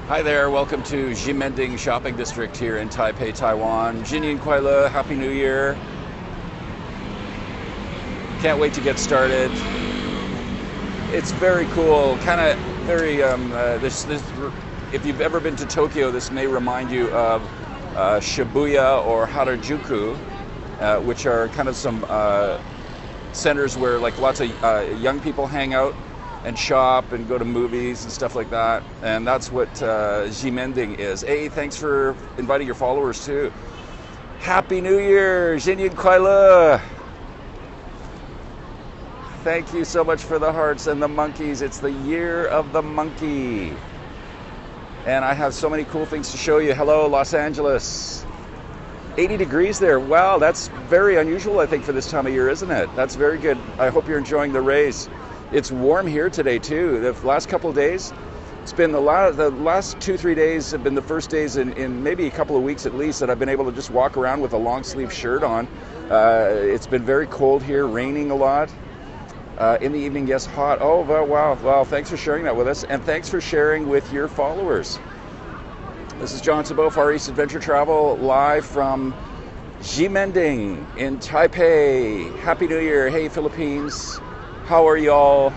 Hi there, welcome to Ximending Shopping District here in Taipei, Taiwan. Jinyan Kuai, Happy New Year. Can't wait to get started. It's very cool, kind of very, if you've ever been to Tokyo, this may remind you of Shibuya or Harajuku, which are kind of some centers where like lots of young people hang out and shop and go to movies and stuff like that. And that's what Ximending is. Hey, thanks for inviting your followers too. Happy New Year, Jinyan Kuai. Thank you so much for the hearts and the monkeys. It's the year of the monkey. And I have so many cool things to show you. Hello, Los Angeles. 80 degrees there. Wow, that's very unusual, I think, for this time of year, isn't it? That's very good. I hope you're enjoying the rays. It's warm here today too. The last couple of days, it's been the last 2-3 days have been the first days in maybe a couple of weeks at least that I've been able to just walk around with a long sleeve shirt on. It's been very cold here, raining a lot. In the evening, yes, hot. Oh, wow. Thanks for sharing that with us, and thanks for sharing with your followers. This is John Sabeau, FarEastAdvTravl, live from Ximending in Taipei. Happy New Year. Hey, Philippines. How are y'all?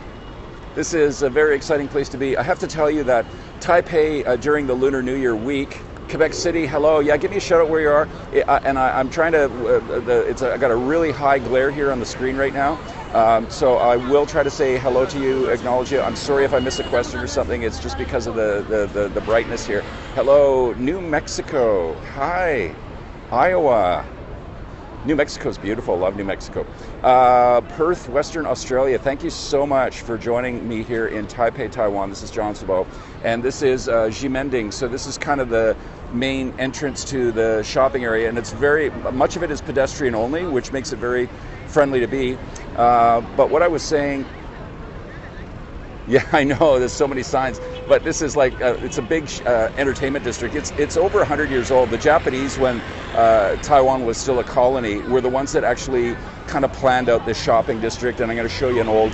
This is a very exciting place to be. I have to tell you that Taipei, during the Lunar New Year week, Quebec City, hello. Yeah, give me a shout out where you are. And I'm trying to, I got a really high glare here on the screen right now. So I will try to say hello to you, acknowledge you. I'm sorry if I miss a question or something. It's just because of the brightness here. Hello, New Mexico. Hi, Iowa. New Mexico's beautiful. Love New Mexico. Perth, Western Australia. Thank you so much for joining me here in Taipei, Taiwan. This is John Sabeau, and this is Ximending. So this is kind of the main entrance to the shopping area, and it's very much of it is pedestrian only, which makes it very friendly to be. But what I was saying, yeah, I know there's so many signs, but this is like it's a big entertainment district. It's over 100 years old. The Japanese, when Taiwan was still a colony, were the ones that actually kind of planned out this shopping district. And I'm going to show you an old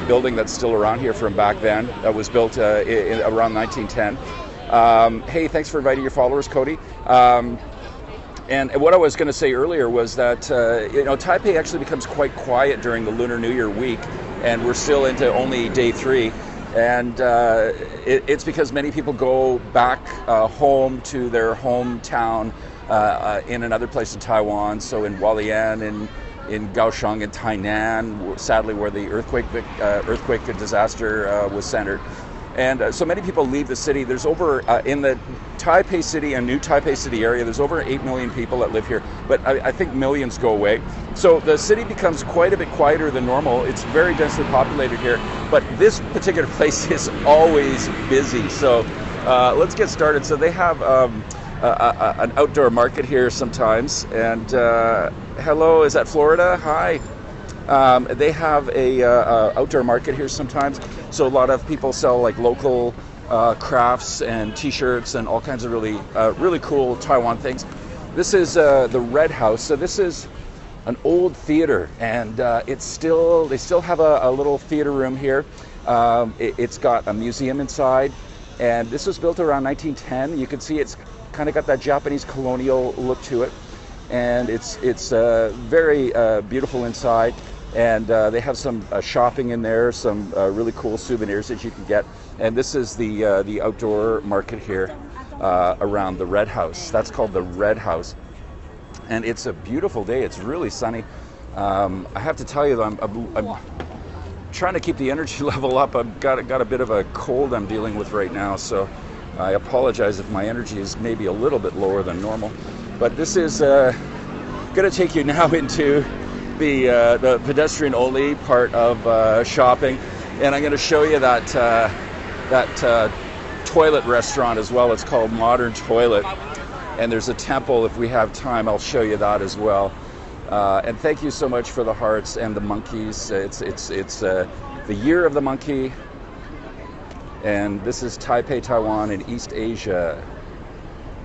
building that's still around here from back then. That was built around 1910. Hey, thanks for inviting your followers, Cody. And what I was going to say earlier was that Taipei actually becomes quite quiet during the Lunar New Year week, and we're still into only day 3. And it's because many people go back home to their hometown in another place in Taiwan. So in Hualien, in Kaohsiung, in Tainan, sadly where the earthquake disaster was centered. And so many people leave the city. There's over, in the Taipei City and New Taipei City area, there's over 8 million people that live here, but I think millions go away. So the city becomes quite a bit quieter than normal. It's very densely populated here, but this particular place is always busy. So let's get started. So they have an outdoor market here sometimes. And hello, is that Florida? Hi. They have a outdoor market here sometimes, so a lot of people sell like local crafts and T-shirts and all kinds of really cool Taiwan things. This is the Red House. So this is an old theater, and they still have a little theater room here. It's got a museum inside, and this was built around 1910. You can see it's kind of got that Japanese colonial look to it, and it's very beautiful inside. And they have some shopping in there, some really cool souvenirs that you can get. And this is the outdoor market here around the Red House. That's called the Red House. And it's a beautiful day. It's really sunny. I have to tell you, I'm trying to keep the energy level up. I've got a bit of a cold I'm dealing with right now, so I apologize if my energy is maybe a little bit lower than normal. But this is going to take you now into the pedestrian-only part of shopping, and I'm going to show you that toilet restaurant as well. It's called Modern Toilet, and there's a temple. If we have time, I'll show you that as well. And thank you so much for the hearts and the monkeys. It's the year of the monkey, and this is Taipei, Taiwan, in East Asia.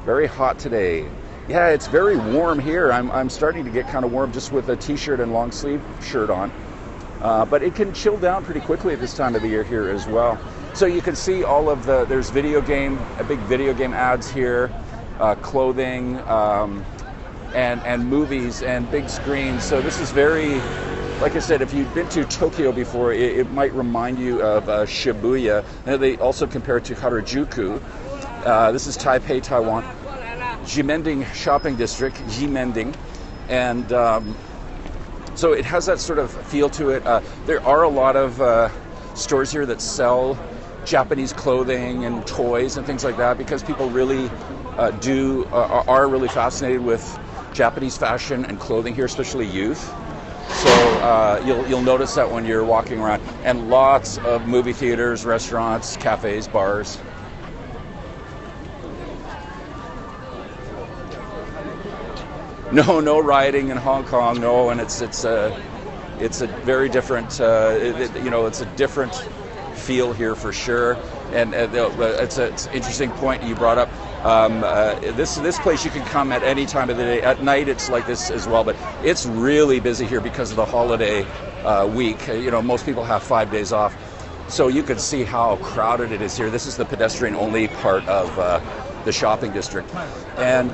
Very hot today. Yeah, it's very warm here. I'm starting to get kind of warm just with a t-shirt and long sleeve shirt on. But it can chill down pretty quickly at this time of the year here as well. So you can see all of there's big video game ads here, clothing, and movies and big screens. So this is very, like I said, if you've been to Tokyo before, it might remind you of Shibuya. And they also compare it to Harajuku. This is Taipei, Taiwan. Ximending shopping district, Ximending. And so it has that sort of feel to it. There are a lot of stores here that sell Japanese clothing and toys and things like that, because people really are really fascinated with Japanese fashion and clothing here, especially youth. So you'll notice that when you're walking around. And lots of movie theaters, restaurants, cafes, bars. No rioting in Hong Kong. No, and it's a very different. It's a different feel here for sure. And it's an interesting point you brought up. This place you can come at any time of the day. At night it's like this as well, but it's really busy here because of the holiday week. Most people have 5 days off, so you can see how crowded it is here. This is the pedestrian-only part of the shopping district, and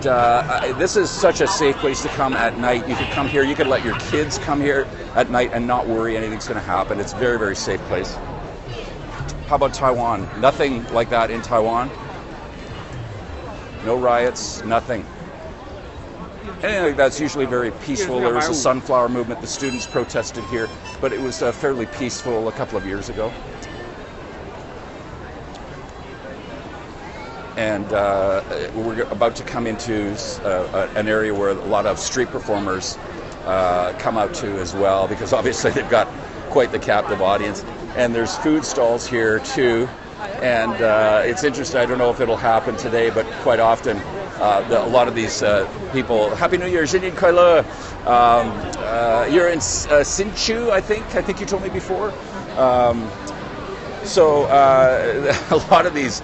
this is such a safe place to come at night. You could come here. You could let your kids come here at night and not worry anything's going to happen. It's a very, very safe place. How about Taiwan? Nothing like that in Taiwan. No riots, nothing. Anything like that's usually very peaceful. There was a sunflower movement. The students protested here, but it was fairly peaceful a couple of years ago. And we're about to come into an area where a lot of street performers come out to as well, because obviously they've got quite the captive audience. And there's food stalls here too. And it's interesting, I don't know if it'll happen today, but quite often a lot of these people, Happy New Year, Ximending Kaila. You're in Hsinchu, I think you told me before. So a lot of these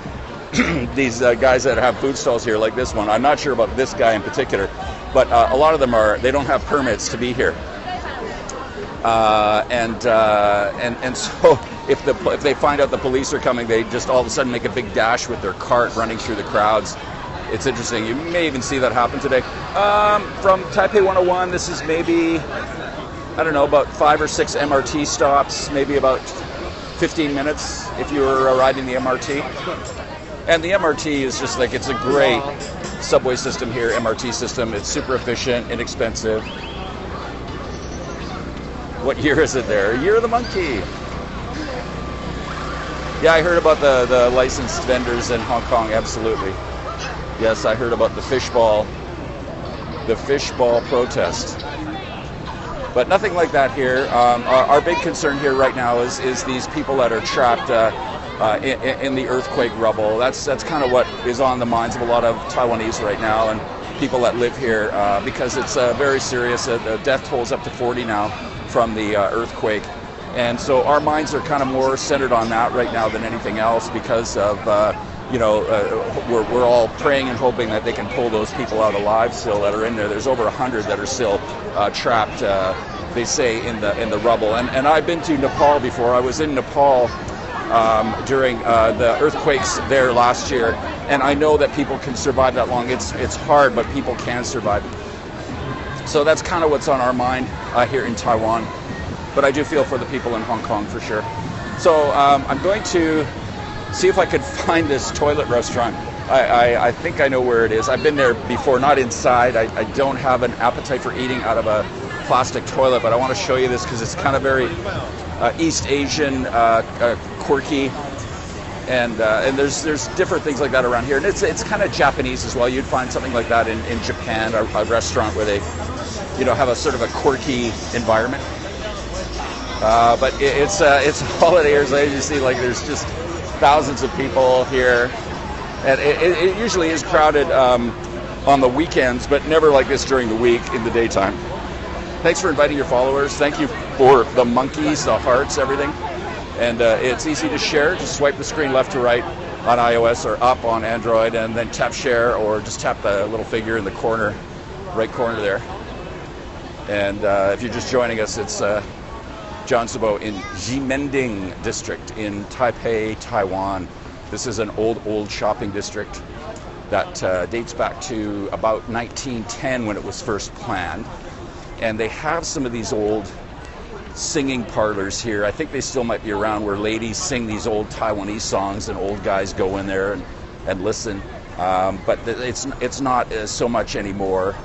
guys that have food stalls here, like this one, I'm not sure about this guy in particular, but a lot of them they don't have permits to be here. And so if they find out the police are coming, they just all of a sudden make a big dash with their cart running through the crowds. It's interesting. You may even see that happen today. From Taipei 101, this is maybe, I don't know, about 5 or 6 MRT stops, maybe about 15 minutes if you were riding the MRT. And the MRT is just like, it's a great subway system here, MRT system. It's super efficient, inexpensive. What year is it there? Year of the monkey. Yeah, I heard about the licensed vendors in Hong Kong, absolutely. Yes, I heard about the fishball protest. But nothing like that here. Our big concern here right now is these people that are trapped in the earthquake rubble. That's kind of what is on the minds of a lot of Taiwanese right now, and people that live here, because it's very serious. The death toll is up to 40 now from the earthquake. And so our minds are kind of more centered on that right now than anything else, because of, we're all praying and hoping that they can pull those people out alive still that are in there. There's over 100 that are still trapped, they say, in the rubble. And I've been to Nepal before. I was in Nepal during the earthquakes there last year, and I know that people can survive that long. It's hard, but people can survive. So that's kind of what's on our mind here in Taiwan. But I do feel for the people in Hong Kong for sure. So I'm going to see if I could find this toilet restaurant. I think I know where it is. I've been there before, not inside. I don't have an appetite for eating out of a plastic toilet, but I want to show you this because it's kind of very East Asian, quirky, and there's different things like that around here. And it's kind of Japanese as well. You'd find something like that in Japan, a restaurant where they, have a sort of a quirky environment. But it's holidays. As you see, like there's just thousands of people here, and it usually is crowded on the weekends, but never like this during the week in the daytime. Thanks for inviting your followers. Thank you for the monkeys, the hearts, everything. And it's easy to share. Just swipe the screen left to right on iOS or up on Android, and then tap share, or just tap the little figure in the right corner there. And if you're just joining us, it's Jiangsu in Ximending district in Taipei, Taiwan. This is an old shopping district that dates back to about 1910 when it was first planned. And they have some of these old singing parlors here. I think they still might be around, where ladies sing these old Taiwanese songs and old guys go in there and listen. But it's not so much anymore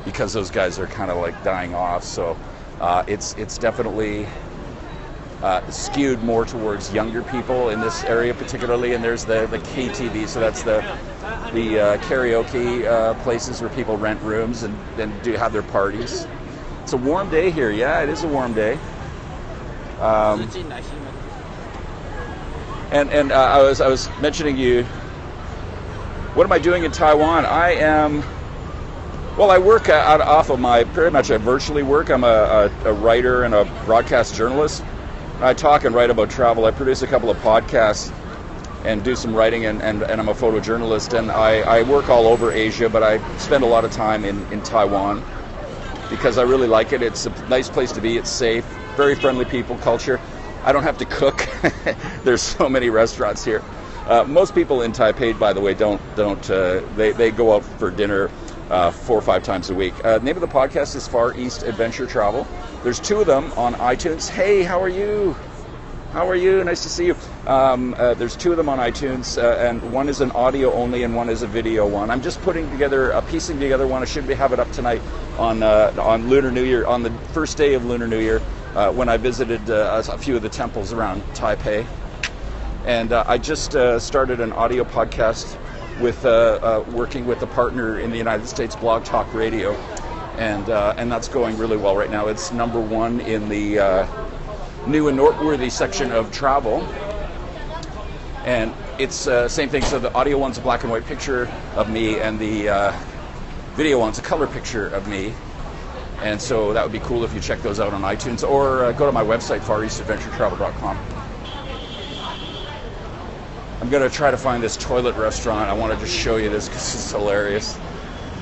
because those guys are kind of like dying off. So it's definitely skewed more towards younger people in this area particularly. And there's the KTV, so that's the karaoke places where people rent rooms and do have their parties. It's a warm day here. Yeah, it is a warm day. And I was mentioning you. What am I doing in Taiwan? I work off of pretty much I virtually work. I'm a writer and a broadcast journalist. I talk and write about travel. I produce a couple of podcasts and do some writing, and I'm a photojournalist. And I work all over Asia, but I spend a lot of time in Taiwan because I really like it. It's a nice place to be. It's safe, very friendly people, culture. I don't have to cook. There's so many restaurants here. Most people in Taipei, by the way, they go out for dinner 4 or 5 times a week. The name of the podcast is FarEastAdvTravl. There's 2 of them on iTunes. Hey, how are you? How are you? Nice to see you. There's 2 of them on iTunes, and one is an audio only and one is a video one. I'm just piecing together one. I should have it up tonight on Lunar New Year, on the first day of Lunar New Year, when I visited a few of the temples around Taipei. And I just started an audio podcast with working with a partner in the United States, Blog Talk Radio, and that's going really well right now. It's #1 in the new and noteworthy section of travel, and it's same thing. So the audio one's a black and white picture of me, and the video one's a color picture of me. And so that would be cool if you check those out on iTunes, or go to my website, FarEastAdvTravl.com. I'm going to try to find this toilet restaurant. I want to just show you this because it's hilarious.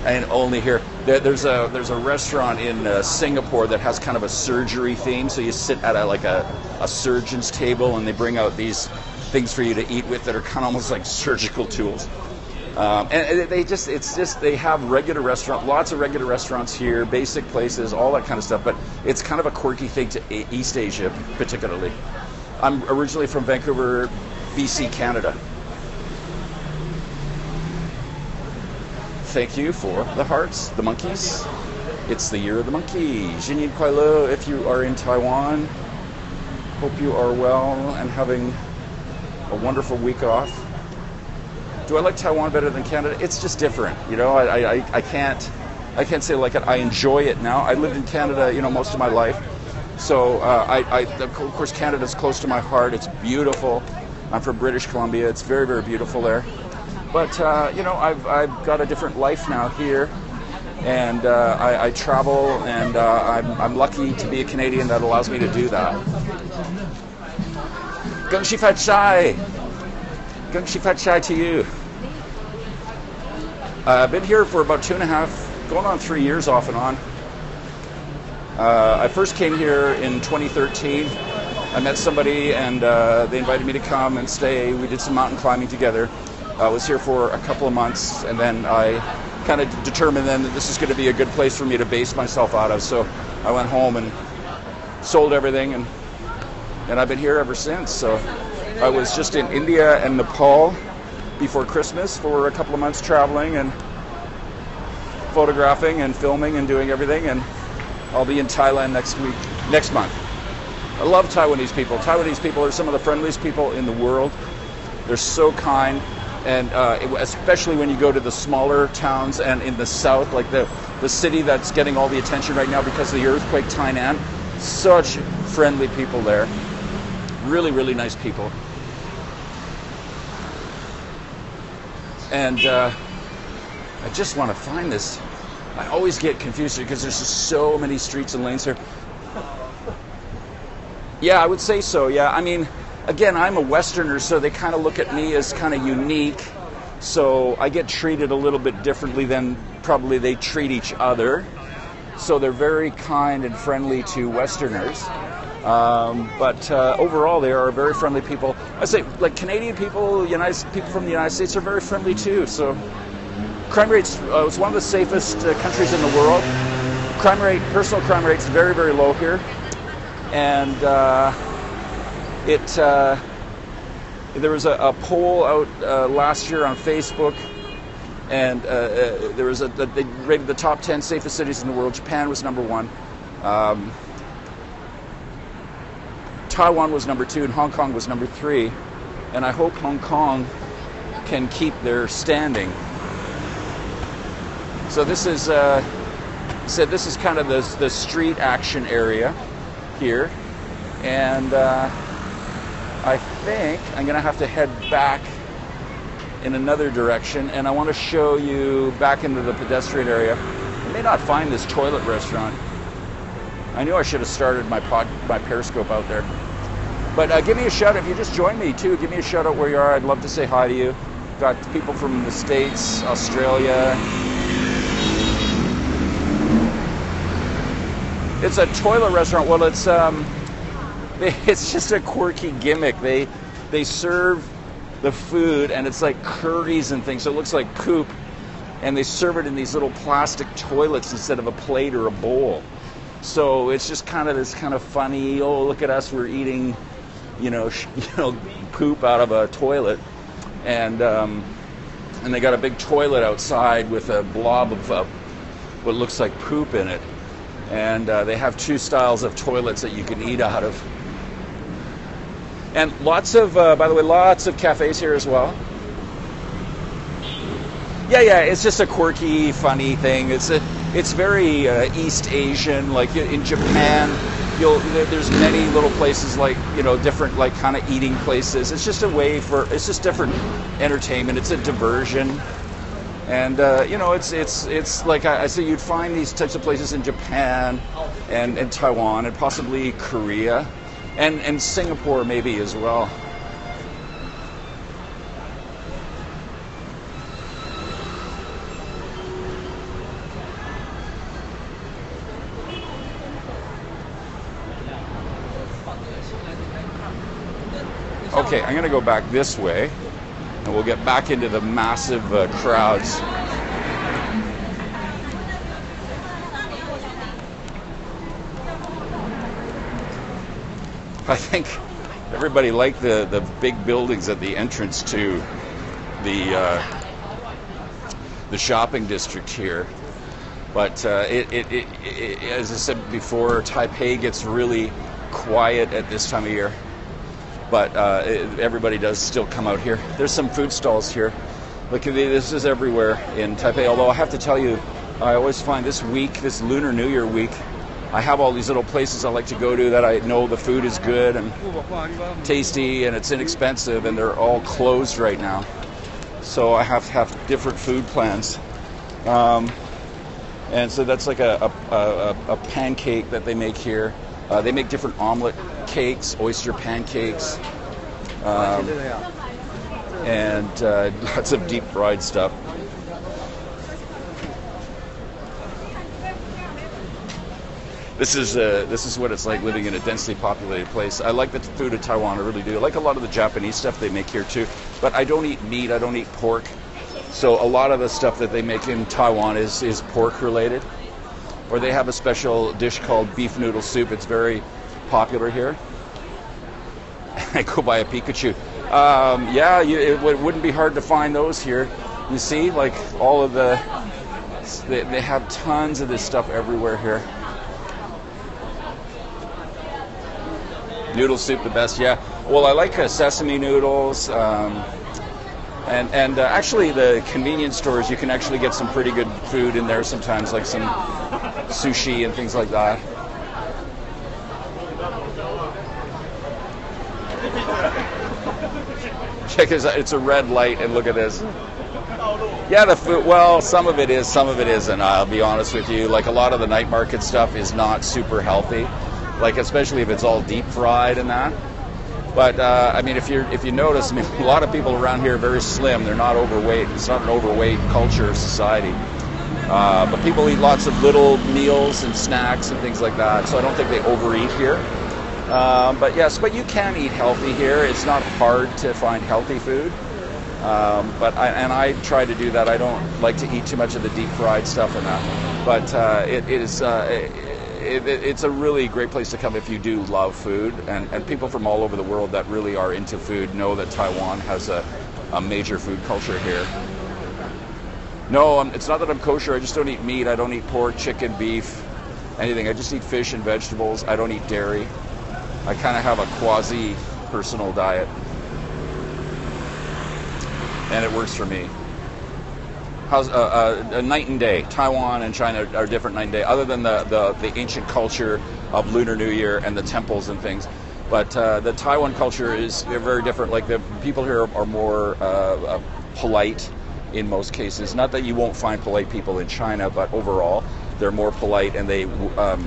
And only here. There's a restaurant in Singapore that has kind of a surgery theme. So you sit at a surgeon's table, and they bring out these things for you to eat with that are kind of almost like surgical tools. And they have regular restaurants, lots of regular restaurants here, basic places, all that kind of stuff. But it's kind of a quirky thing to East Asia, particularly. I'm originally from Vancouver, BC, Canada. Thank you for the hearts, the monkeys. It's the year of the monkey. Jinyin Kuai if you are in Taiwan. Hope you are well and having a wonderful week off. Do I like Taiwan better than Canada? It's just different. You know, I can't say like it. I enjoy it now. I lived in Canada, most of my life. So of course, Canada's close to my heart. It's beautiful. I'm from British Columbia. It's very, very beautiful there. But, I've got a different life now here. And I travel, and I'm lucky to be a Canadian that allows me to do that. Geng Shi Fat Shai! Geng Shi Fat Shai to you. I've been here for about 2.5, going on 3 years off and on. I first came here in 2013. I met somebody, and they invited me to come and stay. We did some mountain climbing together. I was here for a couple of months, and then I kind of determined then that this is going to be a good place for me to base myself out of. So I went home and sold everything, and I've been here ever since. So I was just in India and Nepal before Christmas for a couple of months, traveling and photographing and filming and doing everything, and I'll be in Thailand next month. I love Taiwanese people. Taiwanese people are some of the friendliest people in the world. They're so kind, and especially when you go to the smaller towns and in the south, like the city that's getting all the attention right now because of the earthquake, Tainan. Such friendly people there. Really, really nice people. And I just want to find this. I always get confused because there's just so many streets and lanes here. Yeah, I would say so, yeah. I mean, again, I'm a Westerner, so they kind of look at me as kind of unique. So I get treated a little bit differently than probably they treat each other. so they're very kind and friendly to Westerners. But overall, they are very friendly people. I say, like Canadian people, people from the United States are very friendly too. So crime rates, it's one of the safest countries in the world. Personal crime rate's very, very low here. And there was a poll out last year on Facebook, and they rated the top 10 safest cities in the world. Japan was number 1. Taiwan was number 2, and Hong Kong was number 3. And I hope Hong Kong can keep their standing. So this is kind of the street action area here, and I think I'm going to have to head back in another direction, and I want to show you back into the pedestrian area. You may not find this toilet restaurant. I knew I should have started my Periscope out there. But give me a shout out if you just joined me too. Give me a shout out where you are. I'd love to say hi to you. Got people from the States, Australia. It's a toilet restaurant. Well, it's just a quirky gimmick. They serve the food, and it's like curries and things, so it looks like poop, and they serve it in these little plastic toilets instead of a plate or a bowl. So it's just kind of this kind of funny, oh, look at us, we're eating, poop out of a toilet, and they got a big toilet outside with a blob of what looks like poop in it, and they have 2 styles of toilets that you can eat out of. And lots of cafes here as well. Yeah, it's just a quirky, funny thing. It's very East Asian. Like in Japan, there's many little places like different like kind of eating places. It's just it's just different entertainment. It's a diversion, and it's like I say you'd find these types of places in Japan and Taiwan and possibly Korea. And Singapore maybe as well. Okay, I'm going to go back this way, and we'll get back into the massive crowds. I think everybody liked the big buildings at the entrance to the shopping district here, but as I said before, Taipei gets really quiet at this time of year. But everybody does still come out here. There's some food stalls here. Look, this is everywhere in Taipei. Although I have to tell you, I always find this Lunar New Year week, I have all these little places I like to go to that I know the food is good and tasty and it's inexpensive, and they're all closed right now. So I have to have different food plans. And so that's like a pancake that they make here. They make different omelet cakes, oyster pancakes, and lots of deep fried stuff. This is what it's like living in a densely populated place. I like the food of Taiwan, I really do. I like a lot of the Japanese stuff they make here too, but I don't eat meat, I don't eat pork. So a lot of the stuff that they make in Taiwan is pork related. Or they have a special dish called beef noodle soup. It's very popular here. I go by a Pikachu. It wouldn't be hard to find those here. You see, like all of they have tons of this stuff everywhere here. Noodle soup, the best, yeah. Well, I like sesame noodles, and actually the convenience stores, you can actually get some pretty good food in there sometimes, like some sushi and things like that. Check it's a red light, and look at this. Yeah, the food, well, some of it is, some of it isn't. I'll be honest with you. Like a lot of the night market stuff is not super healthy. Like especially if it's all deep fried and that. But I mean, if you notice, I mean, a lot of people around here are very slim. They're not overweight. It's not an overweight culture or society. But people eat lots of little meals and snacks and things like that, so I don't think they overeat here. But yes, but you can eat healthy here. It's not hard to find healthy food. But I try to do that. I don't like to eat too much of the deep fried stuff and that. But it's a really great place to come if you do love food. And people from all over the world that really are into food know that Taiwan has a major food culture here. No, it's not that I'm kosher. I just don't eat meat. I don't eat pork, chicken, beef, anything. I just eat fish and vegetables. I don't eat dairy. I kind of have a quasi-personal diet. And it works for me. How's a night and day? Taiwan and China are different night and day, other than the ancient culture of Lunar New Year and the temples and things. But the Taiwan culture is very different. Like, the people here are more polite in most cases. Not that you won't find polite people in China, but overall they're more polite, and they are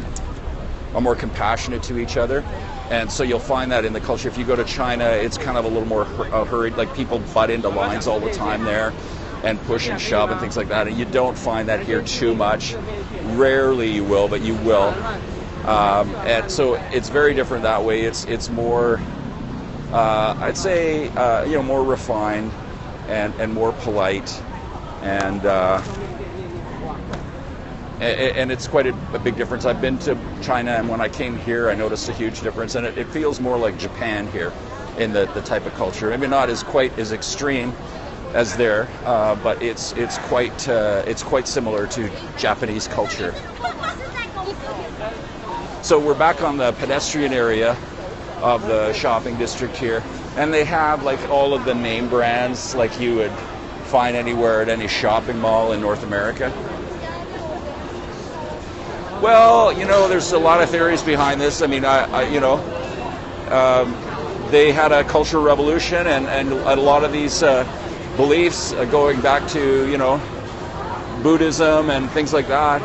more compassionate to each other. And so you'll find that in the culture. If you go to China, it's kind of a little more hurried. Like, people butt into lines all the time there and push and shove and things like that. And you don't find that here too much. Rarely you will, but you will. And so it's very different that way. It's more, I'd say, more refined and more polite, and it's quite a big difference. I've been to China, and when I came here, I noticed a huge difference, and it feels more like Japan here in the type of culture. Maybe not quite as extreme as there, but it's quite similar to Japanese culture. So we're back on the pedestrian area of the shopping district here, and they have like all of the name brands like you would find anywhere at any shopping mall in North America. Well, there's a lot of theories behind this. I mean, they had a cultural revolution, and a lot of these beliefs going back to, Buddhism and things like that.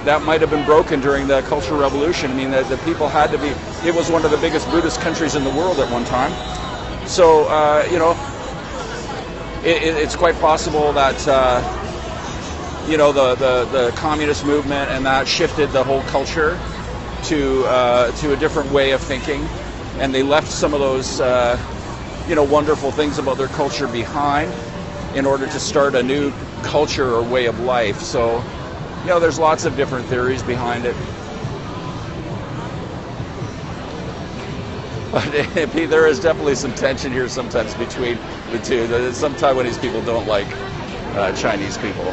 That might have been broken during the Cultural Revolution. I mean, the people had to be. It was one of the biggest Buddhist countries in the world at one time. So, it's quite possible that the communist movement and that shifted the whole culture to a different way of thinking, and they left some of those wonderful things about their culture behind in order to start a new culture or way of life. So, there's lots of different theories behind it. But there is definitely some tension here sometimes between the two. Some Taiwanese people don't like Chinese people,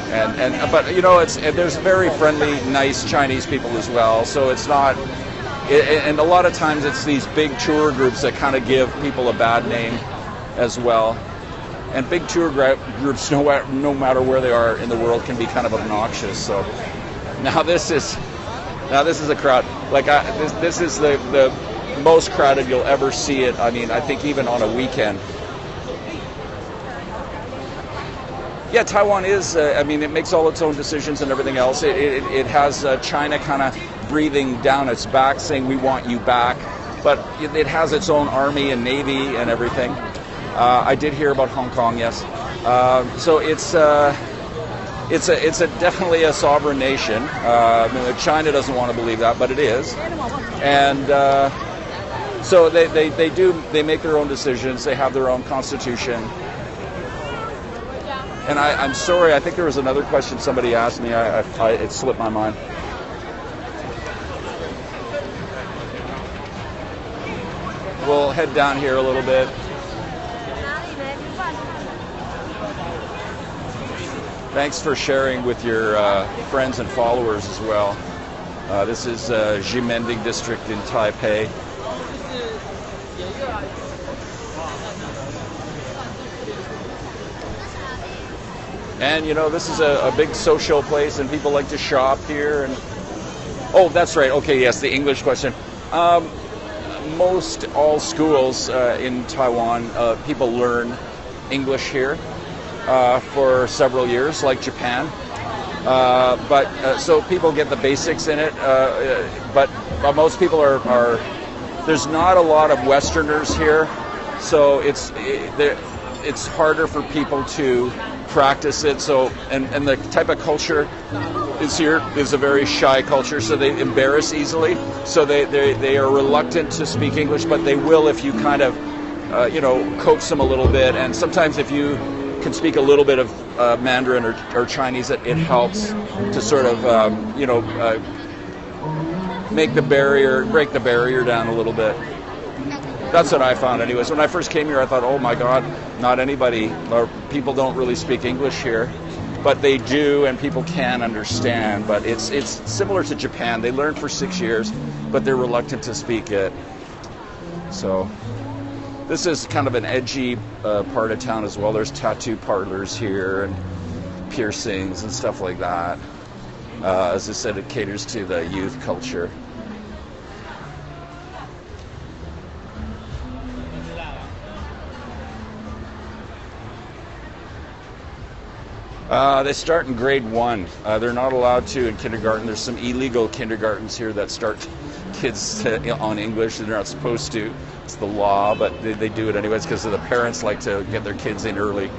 but there's very friendly, nice Chinese people as well. So it's not. And a lot of times it's these big tour groups that kind of give people a bad name as well. And big tour groups, no matter where they are in the world, can be kind of obnoxious. So now this is a crowd. Like this is the most crowded you'll ever see it. I mean, I think even on a weekend. Yeah, Taiwan is. It makes all its own decisions and everything else. It has China kind of breathing down its back, saying we want you back. But it has its own army and navy and everything. I did hear about Hong Kong, yes. So it's definitely a sovereign nation. China doesn't want to believe that, but it is. And so they make their own decisions. They have their own constitution. And I'm sorry, I think there was another question somebody asked me. It slipped my mind. We'll head down here a little bit. Thanks for sharing with your friends and followers as well. This is Ximending district in Taipei. And this is a big social place, and people like to shop here. And oh, that's right. Okay, yes, the English question. Most all schools in Taiwan, people learn English here for several years, like Japan. So people get the basics in it. But most people are. There's not a lot of Westerners here, so it's harder for people to practice it. So, and the type of culture is here is a very shy culture, so they embarrass easily. So they are reluctant to speak English, but they will if you kind of, coax them a little bit. And sometimes if you can speak a little bit of Mandarin or Chinese, it helps to sort of, break the barrier down a little bit. That's what I found anyways. When I first came here, I thought, oh my God, not anybody, or people don't really speak English here. But they do, and people can understand. But it's similar to Japan. They learn for 6 years, but they're reluctant to speak it. So this is kind of an edgy part of town as well. There's tattoo parlors here and piercings and stuff like that. As I said, it caters to the youth culture. They start in grade 1. They're not allowed to in kindergarten. There's some illegal kindergartens here that start kids on English. They're not supposed to. It's the law, but they do it anyways because the parents like to get their kids in early.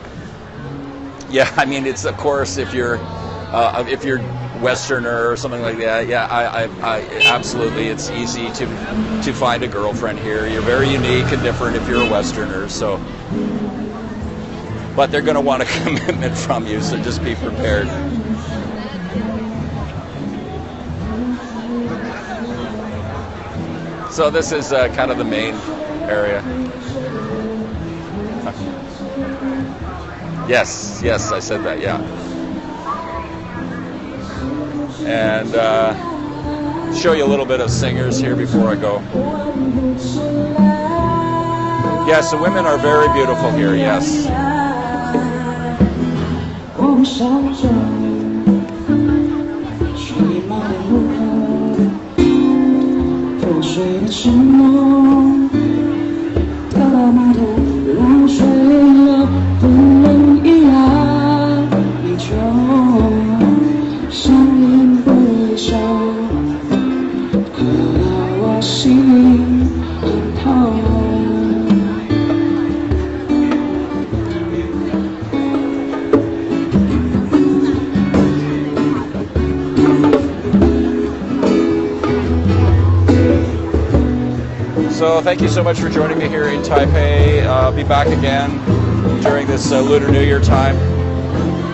Yeah, I mean, it's of course if you're Westerner or something like that. Yeah, I absolutely. It's easy to find a girlfriend here. You're very unique and different if you're a Westerner. So. But they're going to want a commitment from you, so just be prepared. So this is kind of the main area. Yes, I said that, yeah. And show you a little bit of singers here before I go. Yes, the women are very beautiful here, yes. 我不想走，去你妈的路口，破碎的承诺，到了码头，浪水了，风冷依然依旧，想念不休，可到我心很痛。 So thank you so much for joining me here in Taipei. I'll be back again during this Lunar New Year time.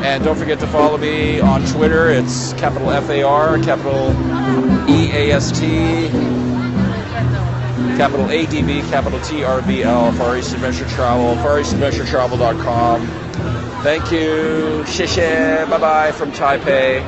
And don't forget to follow me on Twitter. It's capital FAR, capital EAST, capital ADV, capital TRVL, Far East Adventure Travel, FarEastAdvTravl.com. Thank you. 谢谢. Bye-bye from Taipei.